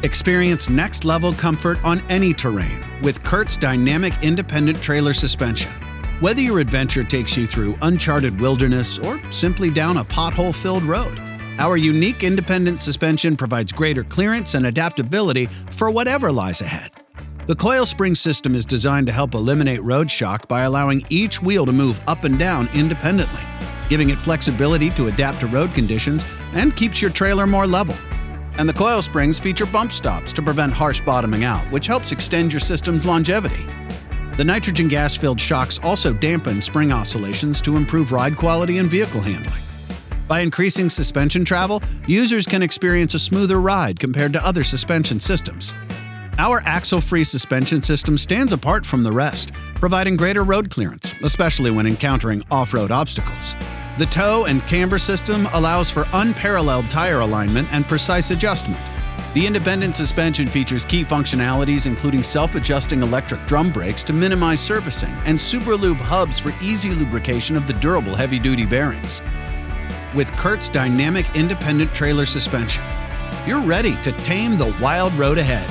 Experience next-level comfort on any terrain with CURT's dynamic independent trailer suspension. Whether your adventure takes you through uncharted wilderness or simply down a pothole-filled road, our unique independent suspension provides greater clearance and adaptability for whatever lies ahead. The coil spring system is designed to help eliminate road shock by allowing each wheel to move up and down independently, giving it flexibility to adapt to road conditions and keeps your trailer more level. And the coil springs feature bump stops to prevent harsh bottoming out, which helps extend your system's longevity. The nitrogen gas-filled shocks also dampen spring oscillations to improve ride quality and vehicle handling. By increasing suspension travel, users can experience a smoother ride compared to other suspension systems. Our axle-free suspension system stands apart from the rest, providing greater road clearance, especially when encountering off-road obstacles. The tow and camber system allows for unparalleled tire alignment and precise adjustment. The independent suspension features key functionalities including self-adjusting electric drum brakes to minimize servicing and super lube hubs for easy lubrication of the durable heavy-duty bearings. With CURT's dynamic independent trailer suspension, you're ready to tame the wild road ahead.